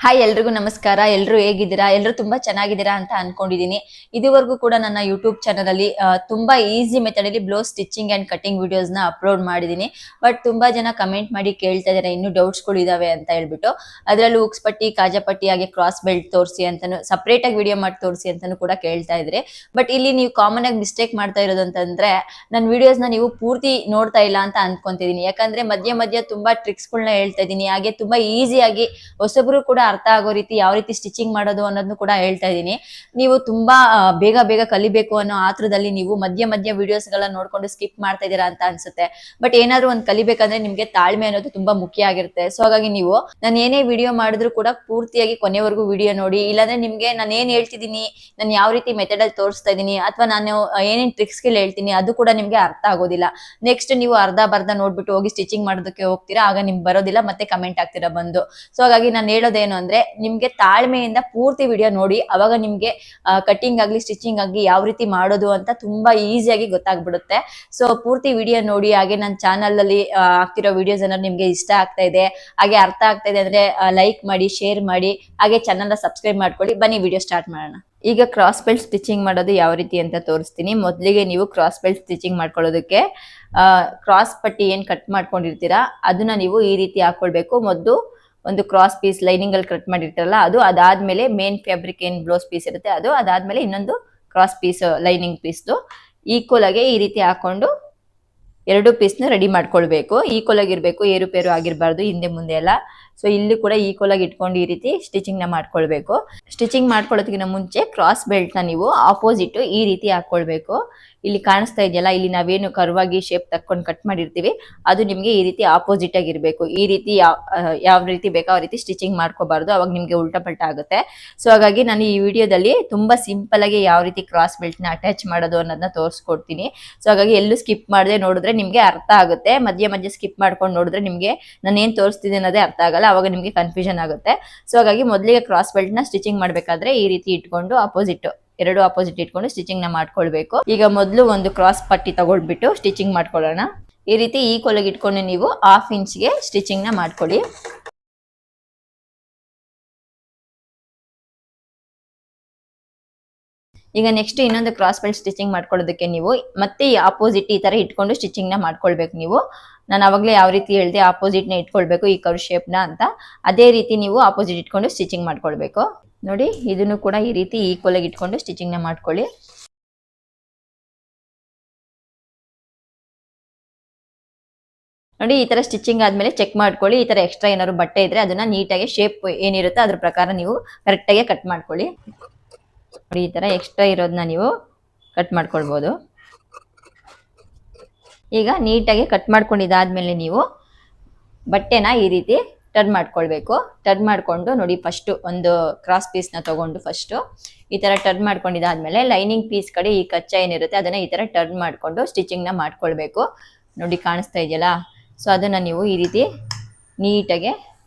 Hi ಎಲ್ರಿಗೂ ನಮಸ್ಕಾರ. ಎಲ್ಲರೂ ಹೇಗಿದ್ದೀರಾ? ಎಲ್ಲರೂ ತುಂಬಾ ಚೆನ್ನಾಗಿದ್ದೀರಾ ಅಂತ ಅನ್ಕೊಂಡಿದೀನಿ. ಇದುವರೆಗೂ ಕೂಡ ನನ್ನ ಯೂಟ್ಯೂಬ್ ಚಾನಲ್ ಅಲ್ಲಿ ತುಂಬಾ ಈಸಿ ಮೆಥಡ್ ಅಲ್ಲಿ blouse stitching and cutting videos ನ ಅಪ್ಲೋಡ್ ಮಾಡಿದೀನಿ. ಬಟ್ ತುಂಬಾ ಜನ ಕಮೆಂಟ್ ಮಾಡಿ ಕೇಳ್ತಾ ಇದಾರೆ, ಇನ್ನೂ ಡೌಟ್ಸ್ ಗಳು ಇದಾವೆ ಅಂತ ಹೇಳ್ಬಿಟ್ಟು. ಅದರಲ್ಲೂ ಉಕ್ಸ್ ಪಟ್ಟಿ, ಕಾಜಾ ಪಟ್ಟಿ ಹಾಗೆ ಕ್ರಾಸ್ ಬೆಲ್ಟ್ ತೋರಿಸಿ ಅಂತಾನು ಸಪರೇಟ್ ಆಗಿ ವಿಡಿಯೋ ಮಾಡಿ ತೋರಿಸಿ ಅಂತಾನು ಕೂಡ ಕೇಳ್ತಾ ಇದ್ರೆ. ಬಟ್ ಇಲ್ಲಿ ನೀವು ಕಾಮನ್ ಆಗಿ ಮಿಸ್ಟೇಕ್ ಮಾಡ್ತಾ ಇರೋದು ಅಂತಂದ್ರೆ, ನನ್ನ ವಿಡಿಯೋಸ್ ನ ನೀವು ಪೂರ್ತಿ ನೋಡ್ತಾ ಇಲ್ಲ ಅಂತ ಅನ್ಕೊಂತಿದೀನಿ. ಯಾಕಂದ್ರೆ ಮಧ್ಯ ಮಧ್ಯ ತುಂಬಾ ಟ್ರಿಕ್ಸ್ ಗಳನ್ನ ಹೇಳ್ತಾ ಇದೀನಿ, ಹಾಗೆ ತುಂಬಾ ಈಸಿಯಾಗಿ ಹೊಸಬ್ರು ಕೂಡ ಅರ್ಥ ಆಗೋ ರೀತಿ ಯಾವ ರೀತಿ ಸ್ಟಿಚಿಂಗ್ ಮಾಡೋದು ಅನ್ನೋದನ್ನು ಕೂಡ ಹೇಳ್ತಾ ಇದೀನಿ. ನೀವು ತುಂಬಾ ಬೇಗ ಬೇಗ ಕಲಿಬೇಕು ಅನ್ನೋ ಆತ್ರದಲ್ಲಿ ನೀವು ಮಧ್ಯ ಮಧ್ಯ ವಿಡಿಯೋಸ್ ಗಳನ್ನ ನೋಡ್ಕೊಂಡು ಸ್ಕಿಪ್ ಮಾಡ್ತಾ ಇದೀರಾ ಅಂತ ಅನ್ಸುತ್ತೆ. ಬಟ್ ಏನಾದ್ರು ಒಂದ್ ಕಲಿಬೇಕಂದ್ರೆ ನಿಮ್ಗೆ ತಾಳ್ಮೆ ಅನ್ನೋದು ತುಂಬಾ ಮುಖ್ಯ ಆಗಿರುತ್ತೆ. ಸೊ ಹಾಗಾಗಿ ನೀವು ನಾನು ಏನೇ ವಿಡಿಯೋ ಮಾಡಿದ್ರು ಕೂಡ ಪೂರ್ತಿಯಾಗಿ ಕೊನೆವರೆಗೂ ವಿಡಿಯೋ ನೋಡಿ. ಇಲ್ಲಾಂದ್ರೆ ನಿಮ್ಗೆ ನಾನು ಏನ್ ಹೇಳ್ತಿದೀನಿ, ನಾನು ಯಾವ ರೀತಿ ಮೆಥಡ್ ಅಲ್ಲಿ ತೋರಿಸ್ತಾ ಇದೀನಿ, ಅಥವಾ ನಾನು ಏನೇನ್ ಟ್ರಿಕ್ಸ್ ಗಳು ಹೇಳ್ತೀನಿ ಅದು ಕೂಡ ನಿಮ್ಗೆ ಅರ್ಥ ಆಗೋದಿಲ್ಲ. ನೆಕ್ಸ್ಟ್ ನೀವು ಅರ್ಧ ಬರ್ಧ ನೋಡ್ಬಿಟ್ಟು ಹೋಗಿ ಸ್ಟಿಚಿಂಗ್ ಮಾಡೋದಕ್ಕೆ ಹೋಗ್ತೀರಾ, ಆಗ ನಿಮ್ಗೆ ಬರೋದಿಲ್ಲ, ಮತ್ತೆ ಕಮೆಂಟ್ ಆಗ್ತೀರಾ ಬಂದು. ಸೊ ಹಾಗಾಗಿ ನಾನು ಹೇಳೋದೇನು ಅಂದ್ರೆ, ನಿಮ್ಗೆ ತಾಳ್ಮೆಯಿಂದ ಪೂರ್ತಿ ವಿಡಿಯೋ ನೋಡಿ, ಅವಾಗ ನಿಮ್ಗೆ ಕಟಿಂಗ್ ಆಗ್ಲಿ ಸ್ಟಿಚಿಂಗ್ ಆಗ್ಲಿ ಯಾವ ರೀತಿ ಮಾಡೋದು ಅಂತ ತುಂಬಾ ಈಸಿಯಾಗಿ ಗೊತ್ತಾಗ್ಬಿಡುತ್ತೆ. ಸೊ ಪೂರ್ತಿ ವಿಡಿಯೋ ನೋಡಿ. ಹಾಗೆ ನನ್ನ ಚಾನಲ್ ಅಲ್ಲಿ ಆಗ್ತಿರೋ ವಿಡಿಯೋಸ್ ಏನಾದ್ರು ನಿಮ್ಗೆ ಇಷ್ಟ ಆಗ್ತಾ ಇದೆ, ಹಾಗೆ ಅರ್ಥ ಆಗ್ತಾ ಇದೆ ಅಂದ್ರೆ ಲೈಕ್ ಮಾಡಿ, ಶೇರ್ ಮಾಡಿ, ಹಾಗೆ ಚಾನಲ್ ನ ಸಬ್ಸ್ಕ್ರೈಬ್ ಮಾಡ್ಕೊಳ್ಳಿ. ಬನ್ನಿ ವಿಡಿಯೋ ಸ್ಟಾರ್ಟ್ ಮಾಡೋಣ. ಈಗ ಕ್ರಾಸ್ ಬೆಲ್ಟ್ ಸ್ಟಿಚಿಂಗ್ ಮಾಡೋದು ಯಾವ ರೀತಿ ಅಂತ ತೋರಿಸ್ತೀನಿ. ಮೊದಲಿಗೆ ನೀವು ಕ್ರಾಸ್ ಬೆಲ್ಟ್ ಸ್ಟಿಚಿಂಗ್ ಮಾಡ್ಕೊಳ್ಳೋದಕ್ಕೆ ಕ್ರಾಸ್ ಪಟ್ಟಿ ಏನ್ ಕಟ್ ಮಾಡ್ಕೊಂಡಿರ್ತೀರಾ ಅದನ್ನ ನೀವು ಈ ರೀತಿ ಹಾಕೊಳ್ಬೇಕು. ಮೊದಲು ಒಂದು ಕ್ರಾಸ್ ಪೀಸ್ ಲೈನಿಂಗ್ ಅಲ್ಲಿ ಕಟ್ ಮಾಡಿರ್ತಾರಲ್ಲ ಅದು, ಅದಾದ್ಮೇಲೆ ಮೇನ್ ಫ್ಯಾಬ್ರಿಕ್ ಏನ್ ಬ್ಲೌಸ್ ಪೀಸ್ ಇರುತ್ತೆ ಅದು, ಅದಾದ್ಮೇಲೆ ಇನ್ನೊಂದು ಕ್ರಾಸ್ ಪೀಸ್ ಲೈನಿಂಗ್ ಪೀಸ್ದು ಈಕ್ವಲ್ ಆಗಿ ಈ ರೀತಿ ಹಾಕೊಂಡು ಎರಡು ಪೀಸ್ನ ರೆಡಿ ಮಾಡ್ಕೊಳ್ಬೇಕು. ಈಕ್ವಲ್ ಆಗಿರ್ಬೇಕು, ಏರುಪೇರು ಆಗಿರ್ಬಾರ್ದು ಹಿಂದೆ ಮುಂದೆ ಎಲ್ಲ. ಸೊ ಇಲ್ಲಿ ಕೂಡ ಈಕ್ವಲ್ ಆಗಿ ಇಟ್ಕೊಂಡು ಈ ರೀತಿ ಸ್ಟಿಚಿಂಗ್ ನ ಮಾಡ್ಕೊಳ್ಬೇಕು. ಸ್ಟಿಚಿಂಗ್ ಮಾಡ್ಕೊಳ್ಳೋದಕ್ಕಿಂತ ಮುಂಚೆ ಕ್ರಾಸ್ ಬೆಲ್ಟ್ ನ ನೀವು ಆಪೋಸಿಟ್ ಈ ರೀತಿ ಹಾಕೊಳ್ಬೇಕು. ಇಲ್ಲಿ ಕಾಣಿಸ್ತಾ ಇದೆಯಲ್ಲ, ಇಲ್ಲಿ ನಾವೇನು ಕರ್ವಾಗಿ ಶೇಪ್ ತಕ್ಕೊಂಡು ಕಟ್ ಮಾಡಿರ್ತೀವಿ ಅದು ನಿಮ್ಗೆ ಈ ರೀತಿ ಆಪೋಸಿಟ್ ಆಗಿರ್ಬೇಕು. ಈ ರೀತಿ ಯಾವ ರೀತಿ ಬೇಕೋ ಆ ರೀತಿ ಸ್ಟಿಚಿಂಗ್ ಮಾಡ್ಕೋಬಾರ್ದು, ಅವಾಗ ನಿಮ್ಗೆ ಉಲ್ಟಾ ಪಲ್ಟಾ ಆಗುತ್ತೆ. ಸೊ ಹಾಗಾಗಿ ನಾನು ಈ ವಿಡಿಯೋದಲ್ಲಿ ತುಂಬಾ ಸಿಂಪಲ್ ಆಗಿ ಯಾವ ರೀತಿ ಕ್ರಾಸ್ ಬೆಲ್ಟ್ ನ ಅಟ್ಯಾಚ್ ಮಾಡೋದು ಅನ್ನೋದನ್ನ ತೋರಿಸ್ಕೊಡ್ತೀನಿ. ಸೊ ಹಾಗಾಗಿ ಎಲ್ಲೂ ಸ್ಕಿಪ್ ಮಾಡದೆ ನೋಡಿದ್ರೆ ನಿಮ್ಗೆ ಅರ್ಥ ಆಗುತ್ತೆ. ಮಧ್ಯ ಮಧ್ಯ ಸ್ಕಿಪ್ ಮಾಡ್ಕೊಂಡು ನೋಡಿದ್ರೆ ನಿಮ್ಗೆ ನಾನು ಏನ್ ತೋರಿಸ್ತಿದ್ದೀನಿ ಅನ್ನೋದೇ ಅರ್ಥ ಆಗಲ್ಲ, ಅವಾಗ ನಿಮ್ಗೆ ಕನ್ಫ್ಯೂಷನ್ ಆಗುತ್ತೆ. ಸೊ ಹಾಗಾಗಿ ಮೊದಲಿಗೆ ಕ್ರಾಸ್ ಬೆಲ್ಟ್ ನ ಸ್ಟಿಚಿಂಗ್ ಮಾಡ್ಬೇಕಾದ್ರೆ ಈ ರೀತಿ ಇಟ್ಕೊಂಡು ಎರಡು ಆಪೋಸಿಟ್ ಇಟ್ಕೊಂಡು ಸ್ಟಿಚಿಂಗ್ ನ ಮಾಡ್ಕೊಳ್ಬೇಕು. ಈಗ ಮೊದಲು ಒಂದು ಕ್ರಾಸ್ ಪಟ್ಟಿ ತಗೊಳ್ಬಿಟ್ಟು ಸ್ಟಿಚಿಂಗ್ ಮಾಡ್ಕೊಳ್ಳೋಣ. ಈ ರೀತಿ ಈಕ್ವಲ್ ಆಗಿ ಇಟ್ಕೊಂಡು ನೀವು 1/2 ಇಂಚ್ಗೆ ಸ್ಟಿಚಿಂಗ್ ನ ಮಾಡ್ಕೊಳ್ಳಿ. ಈಗ ನೆಕ್ಸ್ಟ್ ಇನ್ನೊಂದು ಕ್ರಾಸ್ ಬೆಲ್ಟ್ ಸ್ಟಿಚಿಂಗ್ ಮಾಡ್ಕೊಳ್ಳೋದಕ್ಕೆ ನೀವು ಮತ್ತೆ ಈ ಆಪೋಸಿಟ್ ಈ ತರ ಇಟ್ಕೊಂಡು ಸ್ಟಿಚಿಂಗ್ ನ ಮಾಡ್ಕೊಳ್ಬೇಕು. ನೀವು ನಾನು ಅವಾಗಲೇ ಯಾವ ರೀತಿ ಹೇಳಿದೆ ಆಪೋಸಿಟ್ ನ ಇಟ್ಕೊಳ್ಬೇಕು ಈ ಕರ್ವ್ ಶೇಪ್ ನ ಅಂತ, ಅದೇ ರೀತಿ ನೀವು ಆಪೋಸಿಟ್ ಇಟ್ಕೊಂಡು ಸ್ಟಿಚಿಂಗ್ ಮಾಡ್ಕೊಳ್ಬೇಕು. ನೋಡಿ, ಇದನ್ನು ಕೂಡ ಈ ರೀತಿ ಈಕ್ವಲ್ ಆಗಿ ಇಟ್ಕೊಂಡು ಸ್ಟಿಚಿಂಗ್ ನ ಮಾಡ್ಕೊಳ್ಳಿ. ನೋಡಿ, ಈ ತರ ಸ್ಟಿಚಿಂಗ್ ಆದ್ಮೇಲೆ ಚೆಕ್ ಮಾಡ್ಕೊಳ್ಳಿ. ಈ ತರ ಎಕ್ಸ್ಟ್ರಾ ಏನಾದ್ರು ಬಟ್ಟೆ ಇದ್ರೆ ಅದನ್ನ ನೀಟಾಗಿ ಶೇಪ್ ಏನಿರುತ್ತೆ ಅದ್ರ ಪ್ರಕಾರ ನೀವು ಕರೆಕ್ಟ್ ಆಗಿ ಕಟ್ ಮಾಡ್ಕೊಳ್ಳಿ. ನೋಡಿ, ಈ ತರ ಎಕ್ಸ್ಟ್ರಾ ಇರೋದನ್ನ ನೀವು ಕಟ್ ಮಾಡ್ಕೊಳ್ಬಹುದು. ಈಗ ನೀಟಾಗಿ ಕಟ್ ಮಾಡ್ಕೊಂಡಿದ್ದಾದ್ಮೇಲೆ ನೀವು ಬಟ್ಟೆನ ಈ ರೀತಿ ಟರ್ನ್ ಮಾಡ್ಕೊಳ್ಬೇಕು. ಟರ್ನ್ ಮಾಡ್ಕೊಂಡು ನೋಡಿ, ಫಸ್ಟ್ ಒಂದು ಕ್ರಾಸ್ ಪೀಸ್ ನ ತಗೊಂಡು ಫಸ್ಟ್ ಈ ತರ ಟರ್ನ್ ಮಾಡ್ಕೊಂಡಿದ್ದಾದ್ಮೇಲೆ ಲೈನಿಂಗ್ ಪೀಸ್ ಕಡೆ ಈ ಕಚ್ಚಾ ಏನಿರುತ್ತೆ ಅದನ್ನ ಈ ತರ ಟರ್ನ್ ಮಾಡ್ಕೊಂಡು ಸ್ಟಿಚಿಂಗ್ ನ ಮಾಡ್ಕೊಳ್ಬೇಕು. ನೋಡಿ, ಕಾಣಿಸ್ತಾ ಇದೆಯಲ್ಲ. ಸೊ ಅದನ್ನ ನೀವು ಈ ರೀತಿ ನೀಟಾಗಿ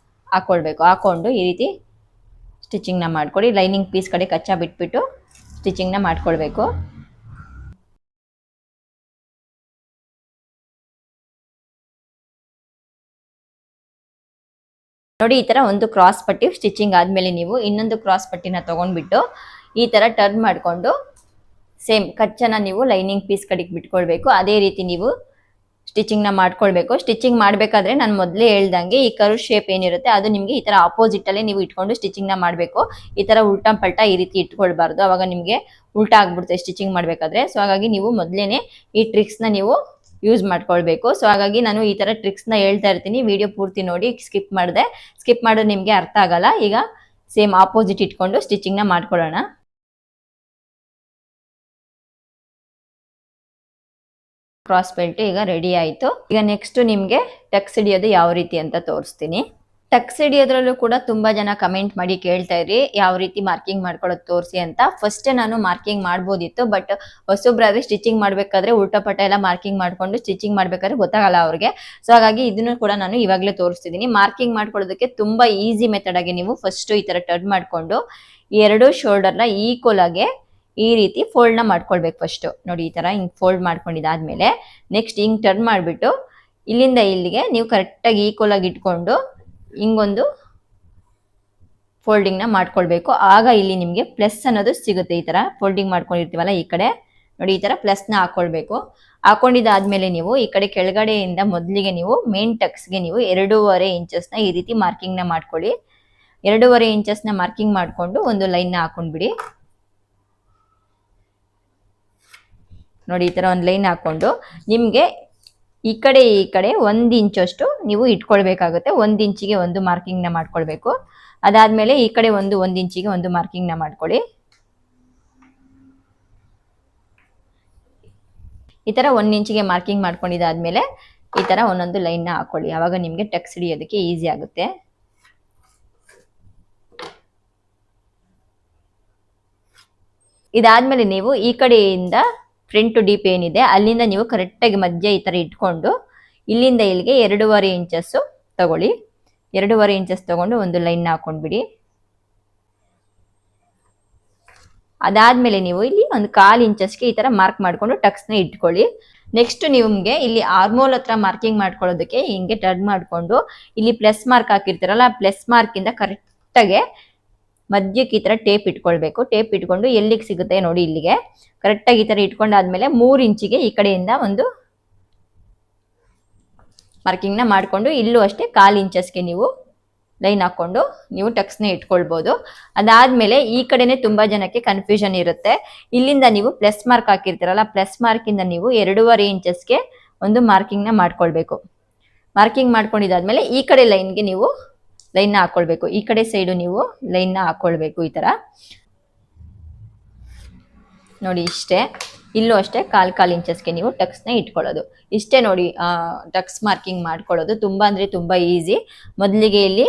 ಹಾಕೊಳ್ಬೇಕು. ಹಾಕೊಂಡು ಈ ರೀತಿ ಸ್ಟಿಚಿಂಗ್ ನ ಮಾಡ್ಕೊಡಿ. ಲೈನಿಂಗ್ ಪೀಸ್ ಕಡೆ ಕಚ್ಚಾ ಬಿಟ್ಬಿಟ್ಟು ಸ್ಟಿಚಿಂಗ್ ನ ಮಾಡ್ಕೊಳ್ಬೇಕು. ನೋಡಿ, ಈ ತರ ಒಂದು ಕ್ರಾಸ್ ಪಟ್ಟಿ ಸ್ಟಿಚಿಂಗ್ ಆದ್ಮೇಲೆ ನೀವು ಇನ್ನೊಂದು ಕ್ರಾಸ್ ಪಟ್ಟಿನ ತಗೊಂಡ್ಬಿಟ್ಟು ಈ ತರ ಟರ್ನ್ ಮಾಡ್ಕೊಂಡು ಸೇಮ್ ಕಚ್ಚನ ನೀವು ಲೈನಿಂಗ್ ಪೀಸ್ ಕಡೆಗೆ ಬಿಟ್ಕೊಳ್ಬೇಕು. ಅದೇ ರೀತಿ ನೀವು ಸ್ಟಿಚಿಂಗ್ ನ ಮಾಡ್ಕೊಳ್ಬೇಕು. ಸ್ಟಿಚಿಂಗ್ ಮಾಡ್ಬೇಕಾದ್ರೆ ನಾನು ಮೊದಲೇ ಹೇಳ್ದಂಗೆ ಈ ಕರ್ವ್ ಶೇಪ್ ಏನಿರುತ್ತೆ ಅದು ನಿಮ್ಗೆ ಈ ತರ ಆಪೋಸಿಟ್ ಅಲ್ಲಿ ನೀವು ಇಟ್ಕೊಂಡು ಸ್ಟಿಚಿಂಗ್ ನ ಮಾಡ್ಬೇಕು. ಈ ತರ ಉಲ್ಟಾ ಪಲ್ಟಾ ಈ ರೀತಿ ಇಟ್ಕೊಳ್ಬಾರ್ದು, ಅವಾಗ ನಿಮ್ಗೆ ಉಲ್ಟಾ ಆಗ್ಬಿಡುತ್ತೆ ಸ್ಟಿಚಿಂಗ್ ಮಾಡ್ಬೇಕಾದ್ರೆ. ಸೊ ಹಾಗಾಗಿ ನೀವು ಮೊದಲೇನೆ ಈ ಟ್ರಿಕ್ಸ್ ನ ನೀವು ಯೂಸ್ ಮಾಡ್ಕೊಳ್ಬೇಕು. ಸೊ ಹಾಗಾಗಿ ನಾನು ಈ ತರ ಟ್ರಿಕ್ಸ್ ನ ಹೇಳ್ತಾ ಇರ್ತೀನಿ, ವಿಡಿಯೋ ಪೂರ್ತಿ ನೋಡಿ. ಸ್ಕಿಪ್ ಮಾಡೋದು ನಿಮ್ಗೆ ಅರ್ಥ ಆಗಲ್ಲ. ಈಗ ಸೇಮ್ ಆಪೋಸಿಟ್ ಇಟ್ಕೊಂಡು ಸ್ಟಿಚಿಂಗ್ ನ ಮಾಡ್ಕೊಳ್ಳೋಣ. ಕ್ರಾಸ್ ಬೆಲ್ಟ್ ಈಗ ರೆಡಿ ಆಯ್ತು. ಈಗ ನೆಕ್ಸ್ಟ್ ನಿಮ್ಗೆ ಟಕ್ಸ್ ಹಿಡಿಯೋದು ಯಾವ ರೀತಿ ಅಂತ ತೋರಿಸ್ತೀನಿ. ಟಕ್ಸ್ ಹಿಡಿಯೋದ್ರಲ್ಲೂ ಕೂಡ ತುಂಬಾ ಜನ ಕಮೆಂಟ್ ಮಾಡಿ ಕೇಳ್ತಾ ಇದ್ರಿ ಯಾವ ರೀತಿ ಮಾರ್ಕಿಂಗ್ ಮಾಡ್ಕೊಳ್ಳೋದು ತೋರಿಸಿ ಅಂತ. ಫಸ್ಟ್ ನಾನು ಮಾರ್ಕಿಂಗ್ ಮಾಡ್ಬೋದಿತ್ತು, ಬಟ್ ಹೊಸೊಬ್ರಾದ್ರೆ ಸ್ಟಿಚಿಂಗ್ ಮಾಡ್ಬೇಕಾದ್ರೆ ಉಲ್ಟಾ ಪಟ್ಟ ಎಲ್ಲ ಮಾರ್ಕಿಂಗ್ ಮಾಡ್ಕೊಂಡು ಸ್ಟಿಚಿಂಗ್ ಮಾಡ್ಬೇಕಾದ್ರೆ ಗೊತ್ತಾಗಲ್ಲ ಅವ್ರಿಗೆ. ಸೊ ಹಾಗಾಗಿ ಇದನ್ನು ಕೂಡ ನಾನು ಇವಾಗಲೇ ತೋರಿಸ್ತಿದ್ದೀನಿ. ಮಾರ್ಕಿಂಗ್ ಮಾಡ್ಕೊಳ್ಳೋದಕ್ಕೆ ತುಂಬಾ ಈಸಿ ಮೆಥಡ್ ಆಗಿ ನೀವು ಫಸ್ಟ್ ಈ ತರ ಟರ್ನ್ ಮಾಡ್ಕೊಂಡು ಎರಡು ಶೋಲ್ಡರ್ನ ಈಕ್ವಲ್ ಆಗಿ ಈ ರೀತಿ ಫೋಲ್ಡ್ ನ ಮಾಡ್ಕೊಳ್ಬೇಕು. ಫಸ್ಟ್ ನೋಡಿ, ಈ ತರ ಹಿಂಗ್ ಫೋಲ್ಡ್ ಮಾಡ್ಕೊಂಡಿದ್ದಾದ್ಮೇಲೆ ನೆಕ್ಸ್ಟ್ ಹಿಂಗ್ ಟರ್ನ್ ಮಾಡ್ಬಿಟ್ಟು ಇಲ್ಲಿಂದ ಇಲ್ಲಿಗೆ ನೀವು ಕರೆಕ್ಟ್ ಆಗಿ ಈಕ್ವಲ್ ಆಗಿ ಇಟ್ಕೊಂಡು ಹಿಂಗೊಂದು ಫೋಲ್ಡಿಂಗ್ ನ ಮಾಡ್ಕೊಳ್ಬೇಕು. ಆಗ ಇಲ್ಲಿ ನಿಮ್ಗೆ ಪ್ಲಸ್ ಅನ್ನೋದು ಸಿಗುತ್ತೆ. ಈ ತರ ಫೋಲ್ಡಿಂಗ್ ಮಾಡ್ಕೊಂಡಿರ್ತೀವಲ್ಲ ಈ ಕಡೆ ನೋಡಿ, ಈ ತರ ಪ್ಲಸ್ ನ ಹಾಕೊಳ್ಬೇಕು. ಹಾಕೊಂಡಿದ್ದಾದ್ಮೇಲೆ ನೀವು ಈ ಕಡೆ ಕೆಳಗಡೆಯಿಂದ ಮೊದಲಿಗೆ ನೀವು ಮೇನ್ ಟಕ್ಸ್ಗೆ ನೀವು 2.5 ಇಂಚಸ್ ನ ಈ ರೀತಿ ಮಾರ್ಕಿಂಗ್ ನ ಮಾಡ್ಕೊಳ್ಳಿ. 2.5 ಇಂಚಸ್ ನ ಮಾರ್ಕಿಂಗ್ ಮಾಡ್ಕೊಂಡು ಒಂದು ಲೈನ್ ನ ಹಾಕೊಂಡ್ಬಿಡಿ. ನೋಡಿ, ಈ ತರ ಒಂದು ಲೈನ್ ಹಾಕೊಂಡು ನಿಮ್ಗೆ ಈ ಕಡೆ 1 ಇಂಚಷ್ಟು ನೀವು ಇಟ್ಕೊಳ್ಬೇಕಾಗುತ್ತೆ. 1 ಇಂಚಿಗೆ ಒಂದು ಮಾರ್ಕಿಂಗ್ ನ ಮಾಡ್ಕೊಳ್ಬೇಕು. ಅದಾದ್ಮೇಲೆ ಈ ಕಡೆ 1 ಇಂಚಿಗೆ ಒಂದು ಮಾರ್ಕಿಂಗ್ ನ ಮಾಡ್ಕೊಳ್ಳಿ. ಈ ತರ 1 ಇಂಚಿಗೆ ಮಾರ್ಕಿಂಗ್ ಮಾಡ್ಕೊಂಡಿದ್ದಾದ್ಮೇಲೆ ಈ ತರ ಒಂದೊಂದು ಲೈನ್ ನ ಹಾಕೊಳ್ಳಿ. ಆವಾಗ ನಿಮ್ಗೆ ಟಕ್ಸ್ ಹಿಡಿಯೋದಕ್ಕೆ ಈಸಿ ಆಗುತ್ತೆ. ಇದಾದ್ಮೇಲೆ ನೀವು ಈ ಕಡೆಯಿಂದ ಫ್ರಂಟ್ ಡೀಪ್ ಏನಿದೆ ಅಲ್ಲಿಂದ ನೀವು ಕರೆಕ್ಟ್ ಆಗಿ ಮಧ್ಯ ಈ ತರ ಇಟ್ಕೊಂಡು ಇಲ್ಲಿಂದ ಇಲ್ಲಿಗೆ 2.5 ಇಂಚಸ್ ತಗೊಳ್ಳಿ. 2.5 ಇಂಚಸ್ ತಗೊಂಡು ಒಂದು ಲೈನ್ ಹಾಕೊಂಡ್ಬಿಡಿ. ಅದಾದ್ಮೇಲೆ ನೀವು ಇಲ್ಲಿ ಒಂದು 1/4 ಇಂಚಸ್ಗೆ ಈ ತರ ಮಾರ್ಕ್ ಮಾಡ್ಕೊಂಡು ಟಕ್ಸ್ ನ ಇಟ್ಕೊಳ್ಳಿ. ನೆಕ್ಸ್ಟ್ ನಿಮ್ಗೆ ಇಲ್ಲಿ ಆರ್ಮೋಲ್ ಹತ್ರ ಮಾರ್ಕಿಂಗ್ ಮಾಡ್ಕೊಳ್ಳೋದಕ್ಕೆ ಹಿಂಗೆ ಟರ್ನ್ ಮಾಡ್ಕೊಂಡು ಇಲ್ಲಿ ಪ್ಲಸ್ ಮಾರ್ಕ್ ಹಾಕಿರ್ತೀರಲ್ಲ, ಆ ಪ್ಲಸ್ ಮಾರ್ಕ್ ಇಂದ ಕರೆಕ್ಟ್ ಆಗಿ ಮಧ್ಯಕ್ಕೆ ಈ ತರ ಟೇಪ್ ಇಟ್ಕೊಳ್ಬೇಕು. ಟೇಪ್ ಇಟ್ಕೊಂಡು ಎಲ್ಲಿಗೆ ಸಿಗುತ್ತೆ ನೋಡಿ ಇಲ್ಲಿಗೆ ಕರೆಕ್ಟ್ ಆಗಿ ಈ ತರ ಇಟ್ಕೊಂಡಾದ್ಮೇಲೆ 3 ಇಂಚಿಗೆ ಈ ಕಡೆಯಿಂದ ಒಂದು ಮಾರ್ಕಿಂಗ್ ನ ಮಾಡ್ಕೊಂಡು ಇಲ್ಲೂ ಅಷ್ಟೇ 1/4 ಇಂಚಸ್ಗೆ ನೀವು ಲೈನ್ ಹಾಕೊಂಡು ನೀವು ಟಕ್ಸ್ ನ ಇಟ್ಕೊಳ್ಬಹುದು. ಅದಾದ್ಮೇಲೆ ಈ ಕಡೆನೆ ತುಂಬಾ ಜನಕ್ಕೆ ಕನ್ಫ್ಯೂಷನ್ ಇರುತ್ತೆ. ಇಲ್ಲಿಂದ ನೀವು ಪ್ಲಸ್ ಮಾರ್ಕ್ ಹಾಕಿರ್ತೀರಲ್ಲ, ಪ್ಲಸ್ ಮಾರ್ಕ್ ಇಂದ ನೀವು 2.5 ಇಂಚಸ್ಗೆ ಒಂದು ಮಾರ್ಕಿಂಗ್ ನ ಮಾಡ್ಕೊಳ್ಬೇಕು. ಮಾರ್ಕಿಂಗ್ ಮಾಡ್ಕೊಂಡಿದ್ದಾದ್ಮೇಲೆ ಈ ಕಡೆ ಲೈನ್ಗೆ ನೀವು ಲೈನ್ ನ ಹಾಕೊಳ್ಬೇಕು. ಈ ಕಡೆ ಸೈಡು ನೀವು ಲೈನ್ ನ ಹಾಕೊಳ್ಬೇಕು. ಈ ತರ ನೋಡಿ, ಇಷ್ಟೇ. ಇಲ್ಲೂ ಅಷ್ಟೇ 1/4 ಇಂಚಸ್ಗೆ ನೀವು ಟಕ್ಸ್ ನ ಇಟ್ಕೊಳ್ಳೋದು. ಇಷ್ಟೇ ನೋಡಿ, ಟಕ್ಸ್ ಮಾರ್ಕಿಂಗ್ ಮಾಡ್ಕೊಳ್ಳೋದು ತುಂಬಾ ಅಂದ್ರೆ ತುಂಬಾ ಈಸಿ. ಮೊದಲಿಗೆ ಇಲ್ಲಿ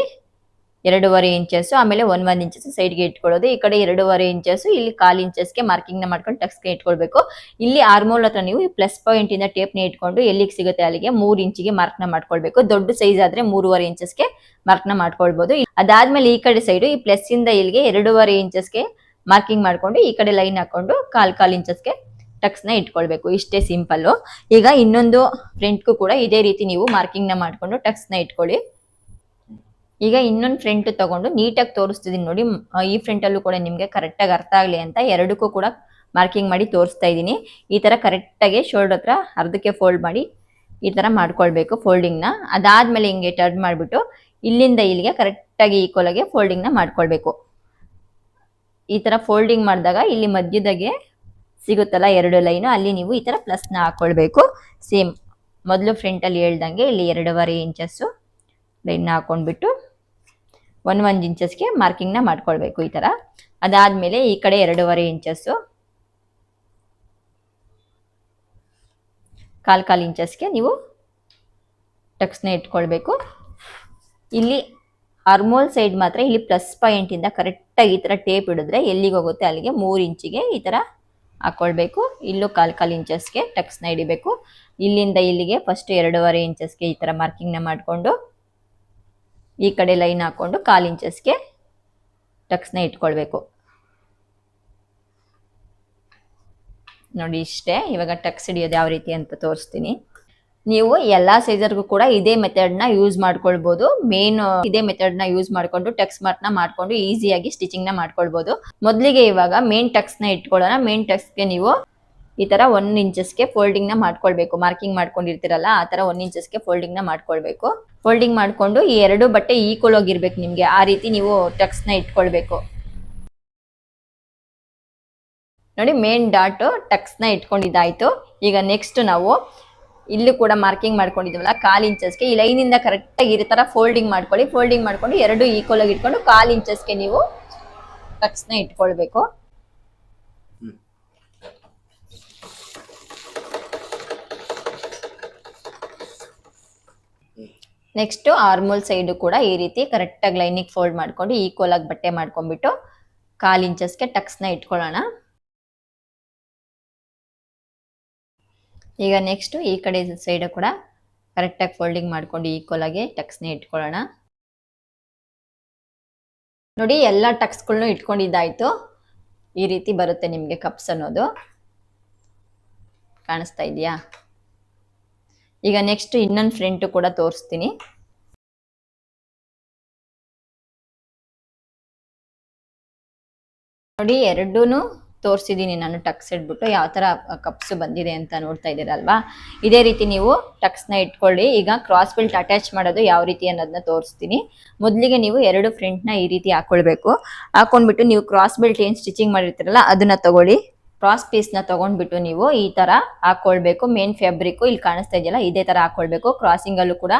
2.5 ಇಂಚಸ್, ಆಮೇಲೆ 1 ಇಂಚಸ್ ಸೈಡ್ಗೆ ಇಟ್ಕೊಳ್ಳೋದು. ಈ ಕಡೆ 2.5 ಇಂಚಸ್, ಇಲ್ಲಿ 1/4 ಇಂಚಸ್ಗೆ ಮಾರ್ಕಿಂಗ್ ನ ಮಾಡ್ಕೊಂಡು ಟಕ್ಸ್ಗೆ ಇಟ್ಕೊಳ್ಬೇಕು. ಇಲ್ಲಿ ಆರ್ಮೋಲ್ ಹತ್ರ ನೀವು ಪ್ಲಸ್ ಪಾಯಿಂಟ್ ಇಂದ ಟೇಪ್ ನ ಇಟ್ಕೊಂಡು ಎಲ್ಲಿಗೆ ಸಿಗುತ್ತೆ ಅಲ್ಲಿಗೆ 3 ಇಂಚಿಗೆ ಮಾರ್ಕ್ ನ ಮಾಡ್ಕೊಳ್ಬೇಕು. ದೊಡ್ಡ ಸೈಜ್ ಆದ್ರೆ 3.5 ಇಂಚಸ್ಗೆ ಮಾರ್ಕ್ ನ ಮಾಡ್ಕೊಳ್ಬಹುದು. ಅದಾದ್ಮೇಲೆ ಈ ಕಡೆ ಸೈಡ್ ಈ ಪ್ಲಸ್ ಇಂದ ಇಲ್ಲಿಗೆ 2.5 ಇಂಚಸ್ಗೆ ಮಾರ್ಕಿಂಗ್ ಮಾಡ್ಕೊಂಡು ಈ ಕಡೆ ಲೈನ್ ಹಾಕೊಂಡು 1/4 ಇಂಚಸ್ಗೆ ಟಕ್ಸ್ ನ ಇಟ್ಕೊಳ್ಬೇಕು. ಇಷ್ಟೇ ಸಿಂಪಲ್. ಈಗ ಇನ್ನೊಂದು ಫ್ರಂಟ್ಗೂ ಕೂಡ ಇದೇ ರೀತಿ ನೀವು ಮಾರ್ಕಿಂಗ್ ನ ಮಾಡ್ಕೊಂಡು ಟಕ್ಸ್ ನ ಇಟ್ಕೊಳ್ಳಿ. ಈಗ ಇನ್ನೊಂದು ಫ್ರಂಟ್ ತಗೊಂಡು ನೀಟಾಗಿ ತೋರಿಸ್ತಿದೀನಿ ನೋಡಿ. ಈ ಫ್ರಂಟ್ ಅಲ್ಲೂ ಕೂಡ ನಿಮ್ಗೆ ಕರೆಕ್ಟ್ ಆಗಿ ಅರ್ಥ ಆಗ್ಲಿ ಅಂತ ಎರಡಕ್ಕೂ ಕೂಡ ಮಾರ್ಕಿಂಗ್ ಮಾಡಿ ತೋರಿಸ್ತಾ ಇದ್ದೀನಿ. ಈ ತರ ಕರೆಕ್ಟ್ ಆಗಿ ಶೋಲ್ಡರ್ ಹತ್ರ ಅರ್ಧಕ್ಕೆ ಫೋಲ್ಡ್ ಮಾಡಿ ಈ ತರ ಮಾಡ್ಕೊಳ್ಬೇಕು ಫೋಲ್ಡಿಂಗ್ ನ. ಅದಾದ್ಮೇಲೆ ಹಿಂಗೆ ಟರ್ನ್ ಮಾಡ್ಬಿಟ್ಟು ಇಲ್ಲಿಂದ ಇಲ್ಲಿಗೆ ಕರೆಕ್ಟ್ ಆಗಿ ಈಕ್ವಲ್ ಆಗಿ ಫೋಲ್ಡಿಂಗ್ ನ ಮಾಡ್ಕೊಳ್ಬೇಕು. ಈ ತರ ಫೋಲ್ಡಿಂಗ್ ಮಾಡಿದಾಗ ಇಲ್ಲಿ ಮಧ್ಯದಾಗೆ ಸಿಗುತ್ತಲ್ಲ 2 ಲೈನ್, ಅಲ್ಲಿ ನೀವು ಈ ತರ ಪ್ಲಸ್ ನ ಹಾಕೊಳ್ಬೇಕು. ಸೇಮ್ ಮೊದಲು ಫ್ರಂಟ್ ಅಲ್ಲಿ ಹೇಳ್ದಂಗೆ ಇಲ್ಲಿ 2.5 ಇಂಚಸ್ ಲೈನ್ ನ ಹಾಕೊಂಡ್ಬಿಟ್ಟು 1 ಇಂಚಸ್ಗೆ ಮಾರ್ಕಿಂಗ್ ನ ಮಾಡ್ಕೊಳ್ಬೇಕು ಈ ತರ. ಅದಾದ್ಮೇಲೆ ಈ ಕಡೆ 2.5 ಇಂಚಸ್, 1/4 ಇಂಚಸ್ಗೆ ನೀವು ಟಕ್ಸ್ ನ ಇಟ್ಕೊಳ್ಬೇಕು. ಇಲ್ಲಿ ಆರ್ಮೋಲ್ ಸೈಡ್ ಮಾತ್ರ ಇಲ್ಲಿ ಪ್ಲಸ್ ಪಾಯಿಂಟ್ ಇಂದ ಕರೆಕ್ಟ್ ಆಗಿ ಈ ತರ ಟೇಪ್ ಹಿಡಿದ್ರೆ ಎಲ್ಲಿಗೆ ಹೋಗುತ್ತೆ ಅಲ್ಲಿಗೆ 3 ಇಂಚಿಗೆ ಈ ತರ ಹಾಕೊಳ್ಬೇಕು. ಇಲ್ಲೂ 1/4 ಇಂಚಸ್ಗೆ ಟಕ್ಸ್ ನ ಹಿಡಿಬೇಕು. ಇಲ್ಲಿಂದ ಇಲ್ಲಿಗೆ ಫಸ್ಟ್ 2.5 ಇಂಚಸ್ಗೆ ಈ ತರ ಮಾರ್ಕಿಂಗ್ ನ ಮಾಡ್ಕೊಂಡು ಈ ಕಡೆ ಲೈನ್ ಹಾಕೊಂಡು 1/4 ಇಂಚಸ್ಗೆ ಟಕ್ಸ್ ನ ಇಟ್ಕೊಳ್ಬೇಕು. ನೋಡಿ ಇಷ್ಟೇ. ಇವಾಗ ಟಕ್ಸ್ ಹಿಡಿಯೋದು ಯಾವ ರೀತಿ ಅಂತ ತೋರಿಸ್ತೀನಿ. ನೀವು ಎಲ್ಲಾ ಸೈಜರ್ಗೂ ಕೂಡ ಇದೇ ಮೆಥಡ್ ನ ಯೂಸ್ ಮಾಡ್ಕೊಳ್ಬಹುದು. ಮೇನ್ ಇದೇ ಮೆಥಡ್ ನ ಯೂಸ್ ಮಾಡ್ಕೊಂಡು ಟಕ್ಸ್ ಮಾರ್ಕ್ ನ ಮಾಡ್ಕೊಂಡು ಈಸಿಯಾಗಿ ಸ್ಟಿಚಿಂಗ್ ನ ಮಾಡ್ಕೊಳ್ಬಹುದು. ಮೊದಲಿಗೆ ಇವಾಗ ಮೇನ್ ಟಕ್ಸ್ ನ ಇಟ್ಕೊಳ್ಳೋಣ. ಮೇನ್ ಟಕ್ಸ್ಗೆ ನೀವು ಈ ತರ 1 ಇಂಚಸ್ಗೆ ಫೋಲ್ಡಿಂಗ್ ನ ಮಾಡ್ಕೊಳ್ಬೇಕು. ಮಾರ್ಕಿಂಗ್ ಮಾಡ್ಕೊಂಡಿರ್ತೀರಲ್ಲ ಆ ತರ 1 ಇಂಚಸ್ಗೆ ಫೋಲ್ಡಿಂಗ್ ನ ಮಾಡ್ಕೊಳ್ಬೇಕು. ಫೋಲ್ಡಿಂಗ್ ಮಾಡ್ಕೊಂಡು ಈ 2 ಬಟ್ಟೆ ಈಕ್ವಲ್ ಆಗಿರ್ಬೇಕು ನಿಮ್ಗೆ, ಆ ರೀತಿ ನೀವು ಟಕ್ಸ್ ನ ಇಟ್ಕೊಳ್ಬೇಕು. ನೋಡಿ, ಮೇನ್ ಡಾಟ್ ಟಕ್ಸ್ ನ ಇಟ್ಕೊಂಡಿದ್ದಾಯ್ತು. ಈಗ ನೆಕ್ಸ್ಟ್ ನಾವು ಇಲ್ಲೂ ಕೂಡ ಮಾರ್ಕಿಂಗ್ ಮಾಡ್ಕೊಂಡಿದ್ವಲ್ಲ 1/4 ಇಂಚಸ್ಗೆ ಈ ಲೈನ್ ಇಂದ ಕರೆಕ್ಟ್ ಆಗಿ ಈ ತರ ಫೋಲ್ಡಿಂಗ್ ಮಾಡ್ಕೊಳ್ಳಿ. ಫೋಲ್ಡಿಂಗ್ ಮಾಡ್ಕೊಂಡು 2 ಈಕ್ವಲ್ ಆಗಿ ಇಟ್ಕೊಂಡು 1/4 ಇಂಚಸ್ಗೆ ನೀವು ಟಕ್ಸ್ ನ ಇಟ್ಕೊಳ್ಬೇಕು. ನೆಕ್ಸ್ಟ್ ಆರ್ಮೋಲ್ ಸೈಡ್ ಕೂಡ ಈ ರೀತಿ ಕರೆಕ್ಟ್ ಆಗಿ ಲೈನಿಗೆ ಫೋಲ್ಡ್ ಮಾಡ್ಕೊಂಡು ಈಕ್ವಲ್ ಆಗಿ ಬಟ್ಟೆ ಮಾಡ್ಕೊಂಡ್ಬಿಟ್ಟು 1/4 ಇಂಚಸ್ಗೆ ಟಕ್ಸ್ ನ ಇಟ್ಕೊಳ್ಳೋಣ. ಈಗ ನೆಕ್ಸ್ಟ್ ಈ ಕಡೆ ಸೈಡ್ ಕೂಡ ಕರೆಕ್ಟ್ ಆಗಿ ಫೋಲ್ಡಿಂಗ್ ಮಾಡ್ಕೊಂಡು ಈಕ್ವಲ್ ಆಗಿ ಟಕ್ಸ್ ನ ಇಟ್ಕೊಳ್ಳೋಣ. ನೋಡಿ, ಎಲ್ಲ ಟಕ್ಸ್ಗಳನ್ನು ಇಟ್ಕೊಂಡಿದ್ದಾಯ್ತು. ಈ ರೀತಿ ಬರುತ್ತೆ ನಿಮ್ಗೆ ಕಪ್ಸ್ ಅನ್ನೋದು. ಕಾಣಿಸ್ತಾ ಇದೆಯಾ? ಈಗ ನೆಕ್ಸ್ಟ್ ಇನ್ನೊಂದು ಫ್ರಂಟ್ ಕೂಡ ತೋರಿಸ್ತೀನಿ. ನೋಡಿ ಎರಡೂನು ತೋರಿಸಿದ್ದೀನಿ ನಾನು ಟಕ್ಸ್ ಇಟ್ಬಿಟ್ಟು ಯಾವ ಥರ ಕಪ್ಸ್ ಬಂದಿದೆ ಅಂತ ನೋಡ್ತಾ ಇದ್ದೀರಲ್ವಾ. ಇದೇ ರೀತಿ ನೀವು ಟಕ್ಸ್ನ ಇಟ್ಕೊಳ್ಳಿ. ಈಗ ಕ್ರಾಸ್ ಬೆಲ್ಟ್ ಅಟ್ಯಾಚ್ ಮಾಡೋದು ಯಾವ ರೀತಿ ಅನ್ನೋದನ್ನ ತೋರಿಸ್ತೀನಿ. ಮೊದಲಿಗೆ ನೀವು ಎರಡು ಫ್ರಂಟ್ನ ಈ ರೀತಿ ಹಾಕೊಳ್ಬೇಕು. ಹಾಕೊಂಡ್ಬಿಟ್ಟು ನೀವು ಕ್ರಾಸ್ ಬೆಲ್ಟ್ ಏನು ಸ್ಟಿಚಿಂಗ್ ಮಾಡಿರ್ತೀರಲ್ಲ ಅದನ್ನ ತಗೊಳ್ಳಿ. ಕ್ರಾಸ್ ಪೀಸ್ನ ತಗೊಂಡ್ಬಿಟ್ಟು ನೀವು ಈ ತರ ಹಾಕೊಳ್ಬೇಕು. ಮೇನ್ ಫ್ಯಾಬ್ರಿಕ್ ಇಲ್ಲಿ ಕಾಣಿಸ್ತಾ ಇದೆಯಲ್ಲ ಇದೇ ತರ ಹಾಕೊಳ್ಬೇಕು. ಕ್ರಾಸಿಂಗ್ ಅಲ್ಲೂ ಕೂಡ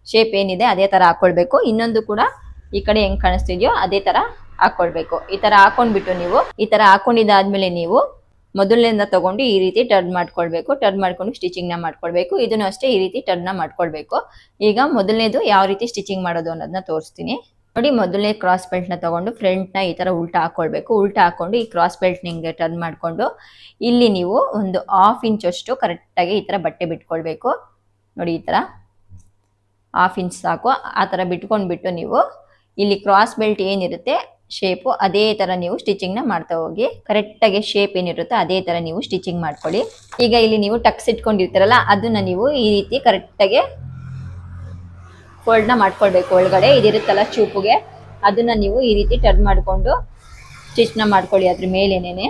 ಶೇಪ್ ಏನಿದೆ ಅದೇ ತರ ಹಾಕೊಳ್ಬೇಕು. ಇನ್ನೊಂದು ಕೂಡ ಈ ಕಡೆ ಹೆಂಗ್ ಕಾಣಿಸ್ತಿದ್ಯೋ ಅದೇ ತರ ಹಾಕೊಳ್ಬೇಕು. ಈ ತರ ಹಾಕೊಂಡ್ಬಿಟ್ಟು ನೀವು ಈ ತರ ಹಾಕೊಂಡಿದ್ದಾದ್ಮೇಲೆ ನೀವು ಮೊದಲನೇದ ತಗೊಂಡು ಈ ರೀತಿ ಟರ್ನ್ ಮಾಡ್ಕೊಳ್ಬೇಕು. ಟರ್ನ್ ಮಾಡ್ಕೊಂಡು ಸ್ಟಿಚಿಂಗ್ ನ ಮಾಡ್ಕೊಳ್ಬೇಕು. ಇದನ್ನು ಅಷ್ಟೇ ಈ ರೀತಿ ಟರ್ನ್ ಮಾಡ್ಕೊಳ್ಬೇಕು. ಈಗ ಮೊದಲನೇದು ಯಾವ ರೀತಿ ಸ್ಟಿಚಿಂಗ್ ಮಾಡೋದು ಅನ್ನೋದನ್ನ ತೋರಿಸ್ತೀನಿ ನೋಡಿ. ಮೊದಲನೇ ಕ್ರಾಸ್ ಬೆಲ್ಟ್ ನ ತಗೊಂಡು ಫ್ರಂಟ್ ನ ಈ ತರ ಉಲ್ಟಾ ಹಾಕೊಳ್ಬೇಕು. ಉಲ್ಟಾ ಹಾಕೊಂಡು ಈ ಕ್ರಾಸ್ ಬೆಲ್ಟ್ ನಿಂಗೆ ಟರ್ನ್ ಮಾಡ್ಕೊಂಡು ಇಲ್ಲಿ ನೀವು ಒಂದು 1/2 ಇಂಚ್ ಅಷ್ಟು ಕರೆಕ್ಟ್ ಆಗಿ ಈ ತರ ಬಟ್ಟೆ ಬಿಟ್ಕೊಳ್ಬೇಕು ನೋಡಿ. ಈ ತರ 1/2 ಇಂಚ್ ಸಾಕು. ಆ ತರ ಬಿಟ್ಕೊಂಡ್ಬಿಟ್ಟು ನೀವು ಇಲ್ಲಿ ಕ್ರಾಸ್ ಬೆಲ್ಟ್ ಏನಿರುತ್ತೆ ಶೇಪು ಅದೇ ತರ ನೀವು ಸ್ಟಿಚಿಂಗ್ ನ ಮಾಡ್ತಾ ಹೋಗಿ. ಕರೆಕ್ಟ್ ಆಗಿ ಶೇಪ್ ಏನಿರುತ್ತೆ ಅದೇ ತರ ನೀವು ಸ್ಟಿಚಿಂಗ್ ಮಾಡ್ಕೊಳ್ಳಿ. ಈಗ ಇಲ್ಲಿ ನೀವು ಟಕ್ಸ್ ಇಟ್ಕೊಂಡಿರ್ತೀರಲ್ಲ ಅದನ್ನ ನೀವು ಈ ರೀತಿ ಕರೆಕ್ಟ್ ಆಗಿ ಫೋಲ್ಡ್ ನ ಮಾಡ್ಕೊಳ್ಬೇಕು. ಒಳಗಡೆ ಇದಿರುತ್ತಲ್ಲ ಚೂಪುಗೆ ಅದನ್ನ ನೀವು ಈ ರೀತಿ ಟರ್ನ್ ಮಾಡ್ಕೊಂಡು ಸ್ಟಿಚ್ ನ ಮಾಡ್ಕೊಳ್ಳಿ ಅದ್ರ ಮೇಲೇನೆ.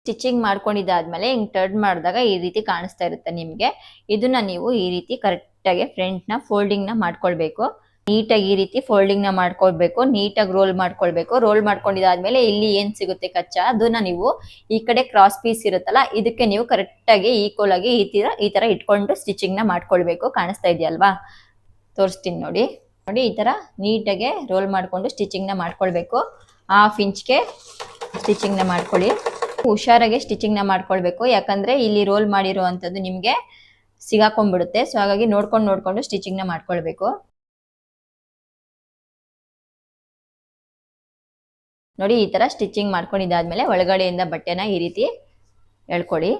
ಸ್ಟಿಚಿಂಗ್ ಮಾಡ್ಕೊಂಡಿದ್ದಾದ್ಮೇಲೆ ಹಿಂಗ್ ಟರ್ನ್ ಮಾಡಿದಾಗ ಈ ರೀತಿ ಕಾಣಿಸ್ತಾ ಇರುತ್ತೆ ನಿಮ್ಗೆ. ಇದನ್ನ ನೀವು ಈ ರೀತಿ ಕರೆಕ್ಟ್ ಆಗಿ ಫ್ರಂಟ್ ನ ಫೋಲ್ಡಿಂಗ್ ನ ಮಾಡ್ಕೊಳ್ಬೇಕು. ನೀಟಾಗಿ ಈ ರೀತಿ ಫೋಲ್ಡಿಂಗ್ ನ ಮಾಡ್ಕೊಳ್ಬೇಕು. ನೀಟಾಗಿ ರೋಲ್ ಮಾಡ್ಕೊಳ್ಬೇಕು. ರೋಲ್ ಮಾಡ್ಕೊಂಡಿದ್ದಾದ್ಮೇಲೆ ಇಲ್ಲಿ ಏನ್ ಸಿಗುತ್ತೆ ಕಚ್ಚಾ ಅದನ್ನ ನೀವು ಈ ಕಡೆ ಕ್ರಾಸ್ ಪೀಸ್ ಇರುತ್ತಲ್ಲ ಇದಕ್ಕೆ ನೀವು ಕರೆಕ್ಟ್ ಆಗಿ ಈಕ್ವಲ್ ಆಗಿ ಈ ತರ ಇಟ್ಕೊಂಡು ಸ್ಟಿಚಿಂಗ್ ನ ಮಾಡ್ಕೊಳ್ಬೇಕು. ಕಾಣಿಸ್ತಾ ಇದೆಯಲ್ವಾ, ತೋರಿಸ್ತೀನಿ ನೋಡಿ. ನೋಡಿ ಈ ತರ ನೀಟಾಗಿ ರೋಲ್ ಮಾಡ್ಕೊಂಡು ಸ್ಟಿಚಿಂಗ್ ನ ಮಾಡ್ಕೊಳ್ಬೇಕು. 1/2 ಇಂಚ್ಗೆ ಸ್ಟಿಚಿಂಗ್ ನ ಮಾಡ್ಕೊಳ್ಳಿ. ಹುಷಾರಾಗಿ ಸ್ಟಿಚಿಂಗ್ ನ ಮಾಡ್ಕೊಳ್ಬೇಕು. ಯಾಕಂದ್ರೆ ಇಲ್ಲಿ ರೋಲ್ ಮಾಡಿರುವಂತದ್ದು ನಿಮ್ಗೆ ಸಿಗಾಕೊಂಡ್ಬಿಡುತ್ತೆ. ಸೊ ಹಾಗಾಗಿ ನೋಡ್ಕೊಂಡು ಸ್ಟಿಚಿಂಗ್ ನ ಮಾಡ್ಕೊಳ್ಬೇಕು. ನೋಡಿ ಈ ತರ ಸ್ಟಿಚಿಂಗ್ ಮಾಡ್ಕೊಂಡಿದ್ದಾದ್ಮೇಲೆ ಒಳಗಡೆಯಿಂದ ಬಟ್ಟೆನ ಈ ರೀತಿ ಎಳ್ಕೊಳ್ಳಿ.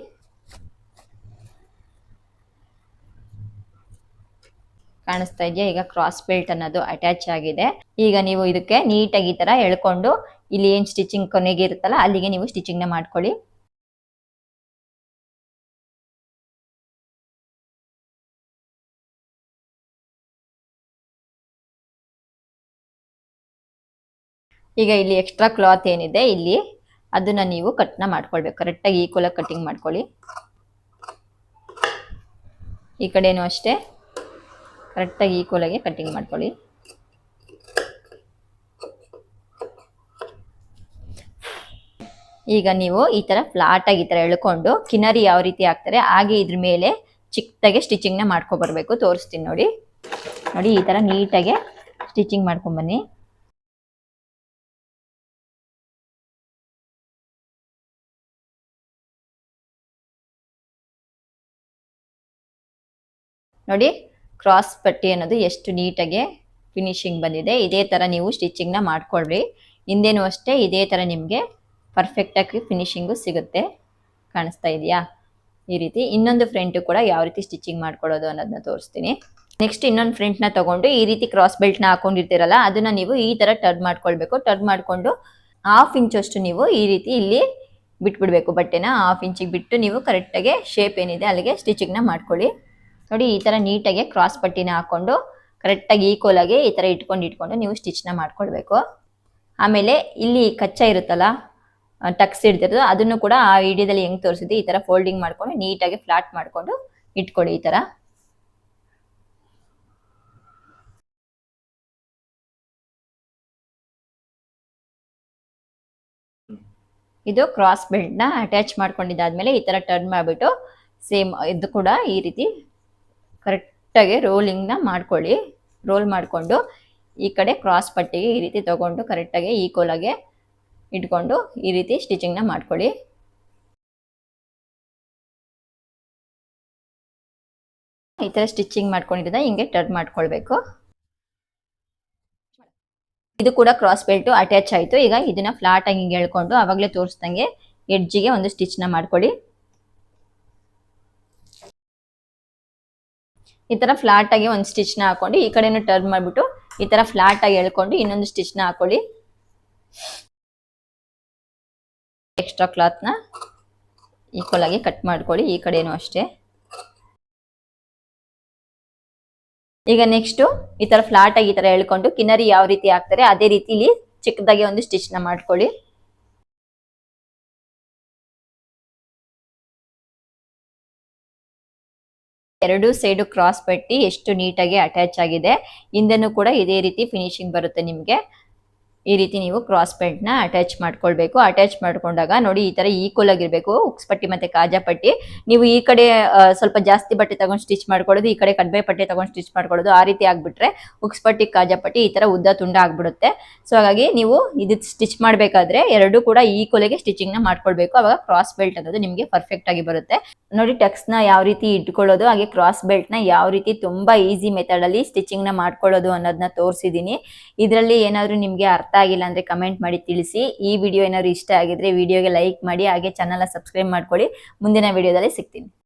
ಕಾಣಿಸ್ತಾ ಇದೆಯಾ? ಈಗ ಕ್ರಾಸ್ ಬೆಲ್ಟ್ ಅನ್ನೋದು ಅಟ್ಯಾಚ್ ಆಗಿದೆ. ಈಗ ನೀವು ಇದಕ್ಕೆ ನೀಟಾಗಿ ಈ ತರ ಎಳ್ಕೊಂಡು ಇಲ್ಲಿ ಏನ್ ಸ್ಟಿಚಿಂಗ್ ಕೊನೆಗೆ ಇರುತ್ತಲ್ಲ ಅಲ್ಲಿಗೆ ನೀವು ಸ್ಟಿಚಿಂಗ್ ನ ಮಾಡ್ಕೊಳ್ಳಿ. ಈಗ ಇಲ್ಲಿ ಎಕ್ಸ್ಟ್ರಾ ಕ್ಲಾತ್ ಏನಿದೆ ಇಲ್ಲಿ ಅದನ್ನ ನೀವು ಕಟ್ನ ಮಾಡ್ಕೊಳ್ಬೇಕು. ಕರೆಕ್ಟಾಗಿ ಈಕ್ವಲ್ ಆಗಿ ಕಟಿಂಗ್ ಮಾಡ್ಕೊಳ್ಳಿ. ಈ ಕಡೆನೂ ಅಷ್ಟೇ ಕರೆಕ್ಟಾಗಿ ಈಕ್ವಲ್ ಆಗಿ ಕಟಿಂಗ್ ಮಾಡ್ಕೊಳ್ಳಿ. ಈಗ ನೀವು ಈ ತರ ಫ್ಲಾಟ್ ಆಗಿ ಈ ತರ ಎಳ್ಕೊಂಡು ಕಿನರಿ ಯಾವ ರೀತಿ ಹಾಕ್ತಾರೆ ಹಾಗೆ ಇದ್ರ ಮೇಲೆ ಚಿಕ್ಕದಾಗೆ ಸ್ಟಿಚಿಂಗ್ ನ ಮಾಡ್ಕೊ ಬರ್ಬೇಕು. ತೋರಿಸ್ತೀನಿ ನೋಡಿ. ನೋಡಿ ಈ ತರ ನೀಟಾಗಿ ಸ್ಟಿಚಿಂಗ್ ಮಾಡ್ಕೊಂಡ್ ಬನ್ನಿ. ನೋಡಿ ಕ್ರಾಸ್ ಪಟ್ಟಿ ಅನ್ನೋದು ಎಷ್ಟು ನೀಟಾಗಿ ಫಿನಿಶಿಂಗ್ ಬಂದಿದೆ. ಇದೇ ತರ ನೀವು ಸ್ಟಿಚಿಂಗ್ ನ ಮಾಡ್ಕೊಳ್ರಿ. ಹಿಂದೇನು ಅಷ್ಟೇ ಇದೇ ತರ ನಿಮ್ಗೆ ಪರ್ಫೆಕ್ಟ್ ಆಗಿ ಫಿನಿಶಿಂಗು ಸಿಗುತ್ತೆ. ಕಾಣಿಸ್ತಾ ಇದೆಯಾ? ಈ ರೀತಿ ಇನ್ನೊಂದು ಫ್ರಂಟ್ ಕೂಡ ಯಾವ ರೀತಿ ಸ್ಟಿಚಿಂಗ್ ಮಾಡ್ಕೊಳ್ಳೋದು ಅನ್ನೋದನ್ನ ತೋರಿಸ್ತೀನಿ. ನೆಕ್ಸ್ಟ್ ಇನ್ನೊಂದು ಫ್ರಂಟ್ ನ ತಗೊಂಡು ಈ ರೀತಿ ಕ್ರಾಸ್ ಬೆಲ್ಟ್ ನ ಹಾಕೊಂಡಿರ್ತೀರಲ್ಲ ಅದನ್ನ ನೀವು ಈ ತರ ಟರ್ನ್ ಮಾಡ್ಕೊಳ್ಬೇಕು. ಟರ್ನ್ ಮಾಡ್ಕೊಂಡು 1/2 ಇಂಚ್ ಅಷ್ಟು ನೀವು ಈ ರೀತಿ ಇಲ್ಲಿ ಬಿಟ್ಬಿಡ್ಬೇಕು. ಬಟ್ಟೆನ 1/2 ಇಂಚಿಗೆ ಬಿಟ್ಟು ನೀವು ಕರೆಕ್ಟ್ ಆಗಿ ಶೇಪ್ ಏನಿದೆ ಅಲ್ಲಿಗೆ ಸ್ಟಿಚಿಂಗ್ ನ ಮಾಡ್ಕೊಳ್ಳಿ. ನೋಡಿ ಈ ತರ ನೀಟಾಗಿ ಕ್ರಾಸ್ ಪಟ್ಟಿನ ಹಾಕೊಂಡು ಕರೆಕ್ಟಾಗಿ ಈಕ್ವಲ್ ಆಗಿ ಈ ತರ ಇಟ್ಕೊಂಡು ನೀವು ಸ್ಟಿಚ್ ನ ಮಾಡ್ಕೊಳ್ಬೇಕು. ಆಮೇಲೆ ಇಲ್ಲಿ ಕಚ್ಚಾ ಇರುತ್ತಲ್ಲ ಟಕ್ಸ್ ಹಿಡ್ದಿರೋದು ಅದನ್ನು ಕೂಡ ಆ ವಿಡಿಯೋದಲ್ಲಿ ಹೆಂಗ್ ತೋರಿಸಿದ್ವಿ ಈ ತರ ಫೋಲ್ಡಿಂಗ್ ಮಾಡ್ಕೊಂಡು ನೀಟಾಗಿ ಫ್ಲಾಟ್ ಮಾಡ್ಕೊಂಡು ಇಟ್ಕೊಳ್ಳಿ. ಈ ತರ ಇದು ಕ್ರಾಸ್ ಬೆಲ್ಟ್ ನ ಅಟ್ಯಾಚ್ ಮಾಡ್ಕೊಂಡಿದ್ದಾದ್ಮೇಲೆ ಈ ತರ ಟರ್ನ್ ಮಾಡ್ಬಿಟ್ಟು ಸೇಮ್ ಇದು ಕೂಡ ಈ ರೀತಿ ಕರೆಕ್ಟಾಗಿ ರೋಲಿಂಗ್ ನ ಮಾಡ್ಕೊಳ್ಳಿ. ರೋಲ್ ಮಾಡ್ಕೊಂಡು ಈ ಕಡೆ ಕ್ರಾಸ್ ಪಟ್ಟಿಗೆ ಈ ರೀತಿ ತಗೊಂಡು ಕರೆಕ್ಟಾಗಿ ಈಕ್ವಲ್ ಆಗಿ ಇಟ್ಕೊಂಡು ಈ ರೀತಿ ಸ್ಟಿಚಿಂಗ್ ನ ಮಾಡ್ಕೊಳ್ಳಿ. ಈ ತರ ಸ್ಟಿಚಿಂಗ್ ಮಾಡ್ಕೊಂಡಿರೋದ ಹಿಂಗೆ ಟರ್ನ್ ಮಾಡ್ಕೊಳ್ಬೇಕು. ಇದು ಕೂಡ ಕ್ರಾಸ್ ಬೆಲ್ಟ್ ಅಟ್ಯಾಚ್ ಆಯ್ತು. ಈಗ ಇದನ್ನ ಫ್ಲಾಟ್ ಆಗಿ ಹಿಂಗೆ ಹೇಳ್ಕೊಂಡು ಅವಾಗಲೇ ತೋರಿಸ್ದಂಗೆ ಎಡ್ಜಿಗೆ ಒಂದು ಸ್ಟಿಚ್ ನ ಮಾಡ್ಕೊಳ್ಳಿ. ಈ ತರ ಫ್ಲಾಟ್ ಆಗಿ ಒಂದು ಸ್ಟಿಚ್ ನ ಹಾಕೊಂಡು ಈ ಕಡೆನೂ ಟರ್ನ್ ಮಾಡ್ಬಿಟ್ಟು ಈ ತರ ಫ್ಲಾಟ್ ಆಗಿ ಎಳ್ಕೊಂಡು ಇನ್ನೊಂದು ಸ್ಟಿಚ್ ನ ಹಾಕೊಳ್ಳಿ. ಎಕ್ಸ್ಟ್ರಾ ಕ್ಲಾತ್ ನ ಈಕ್ವಲ್ ಆಗಿ ಕಟ್ ಮಾಡ್ಕೊಳ್ಳಿ. ಈ ಕಡೆನೂ ಅಷ್ಟೇ ಈಗ ನೆಕ್ಸ್ಟ್ ಈ ತರ ಫ್ಲಾಟ್ ಆಗಿ ಈ ತರ ಎಳ್ಕೊಂಡು ಕಿನ್ನರಿ ಯಾವ ರೀತಿ ಹಾಕ್ತಾರೆ ಅದೇ ರೀತಿ ಇಲ್ಲಿ ಚಿಕ್ಕದಾಗಿ ಒಂದು ಸ್ಟಿಚ್ ನ ಮಾಡ್ಕೊಳ್ಳಿ. ಎರಡು ಸೈಡ್ ಕ್ರಾಸ್ ಪಟ್ಟಿ ಎಷ್ಟು ನೀಟಾಗಿ ಅಟ್ಯಾಚ್ ಆಗಿದೆ. ಹಿಂದೆನೂ ಕೂಡ ಇದೇ ರೀತಿ ಫಿನಿಶಿಂಗ್ ಬರುತ್ತೆ ನಿಮ್ಗೆ. ಈ ರೀತಿ ನೀವು ಕ್ರಾಸ್ ಪೆಂಟ್ ನ ಅಟ್ಯಾಚ್ ಮಾಡ್ಕೊಳ್ಬೇಕು. ಅಟ್ಯಾಚ್ ಮಾಡ್ಕೊಂಡಾಗ ನೋಡಿ ಈ ತರ ಈಕ್ವಲ್ ಆಗಿರ್ಬೇಕು ಉಕ್ಸ್ ಪಟ್ಟಿ ಮತ್ತೆ ಕಾಜಾ ಪಟ್ಟಿ. ನೀವು ಈ ಕಡೆ ಸ್ವಲ್ಪ ಜಾಸ್ತಿ ಬಟ್ಟೆ ತಗೊಂಡು ಸ್ಟಿಚ್ ಮಾಡ್ಕೊಳ್ಳೋದು, ಈ ಕಡೆ ಕಡಿಮೆ ಪಟ್ಟೆ ತಗೊಂಡು ಸ್ಟಿಚ್ ಮಾಡ್ಕೊಳ್ಳೋದು, ಆ ರೀತಿ ಆಗ್ಬಿಟ್ರೆ ಉಕ್ಸ್ ಪಟ್ಟಿ ಕಾಜಾ ಪಟ್ಟಿ ಈ ತರ ಉದ್ದ ತುಂಡ ಆಗ್ಬಿಡುತ್ತೆ. ಸೊ ಹಾಗಾಗಿ ನೀವು ಇದು ಸ್ಟಿಚ್ ಮಾಡ್ಬೇಕಾದ್ರೆ ಎರಡು ಕೂಡ ಈಕ್ವಲ್ ಆಗಿ ಸ್ಟಿಚಿಂಗ್ ನ ಮಾಡ್ಕೊಳ್ಬೇಕು. ಅವಾಗ ಕ್ರಾಸ್ ಬೆಲ್ಟ್ ಅನ್ನೋದು ನಿಮ್ಗೆ ಪರ್ಫೆಕ್ಟ್ ಆಗಿ ಬರುತ್ತೆ. ನೋಡಿ ಟಕ್ಸ್ ನ ಯಾವ ರೀತಿ ಇಟ್ಕೊಳ್ಳೋದು ಹಾಗೆ ಕ್ರಾಸ್ ಬೆಲ್ಟ್ ನ ಯಾವ ರೀತಿ ತುಂಬಾ ಈಸಿ ಮೆಥಡ್ ಅಲ್ಲಿ ಸ್ಟಿಚಿಂಗ್ ನ ಮಾಡ್ಕೊಳ್ಳೋದು ಅನ್ನೋದನ್ನ ತೋರಿಸಿದೀನಿ. ಇದರಲ್ಲಿ ಏನಾದ್ರೂ ನಿಮ್ಗೆ ಅರ್ಥ ಆಗಿಲ್ಲ ಅಂದ್ರೆ ಕಮೆಂಟ್ ಮಾಡಿ ತಿಳಿಸಿ. ಈ ವಿಡಿಯೋ ಏನಾದ್ರು ಇಷ್ಟ ಆಗಿದ್ರೆ ವಿಡಿಯೋಗೆ ಲೈಕ್ ಮಾಡಿ, ಹಾಗೆ ಚಾನಲ್ ನ ಸಬ್ಸ್ಕ್ರೈಬ್ ಮಾಡ್ಕೊಳ್ಳಿ. ಮುಂದಿನ ವಿಡಿಯೋದಲ್ಲಿ ಸಿಗ್ತೀನಿ.